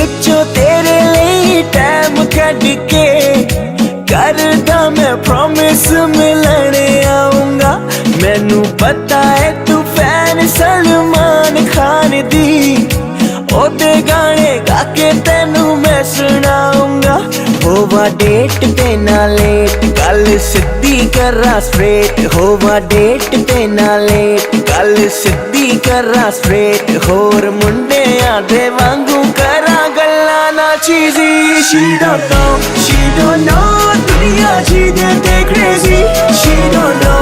ਵਿੱਚੋਂ ਤੇਰੇ ਲਈ ਟਾਈਮ ਕੱਢ ਕੇ ਕਰਦਾ ਮੈਂ ਪ੍ਰੋਮਿਸ ਮਿਲਣ ਆਉਂਗਾ। ਮੈਨੂੰ ਪਤਾ ਹੈ ਤੂੰ ਫੈਨ ਸਲਮਾਨ ਖਾਨ ਦੀ, ਉਹਦੇ ਗਾਣੇ ਗਾ ਕੇ ਤੈਨੂੰ ਮੈਂ ਸੁਣਾਉਂਗਾ। ਹੋਵਾ ਡੇਟ ਤੇ ਨਾ ਲੇਟ, ਗੱਲ ਸਿੱਧੀ ਕਰਾਂ ਸਟ੍ਰੇਟ। ਹੋਵਾ ਡੇਟ ਤੇ ਨਾ ਲੇਟ, ਗੱਲ ਸਿੱਧੀ ਕਰਾਂ ਸਟ੍ਰੇਟ। ਹੋਰ ਮੁੰਡਿਆਂ ਦੇ ਵਾਂਗੂ ਕਰਾਂ ਗੱਲਾਂ ਨਾ ਚੀਜ਼ੀ। She don't know, ਦੁਨੀਆ ਜਿਹਦੇ ਤੇ crazy। She don't know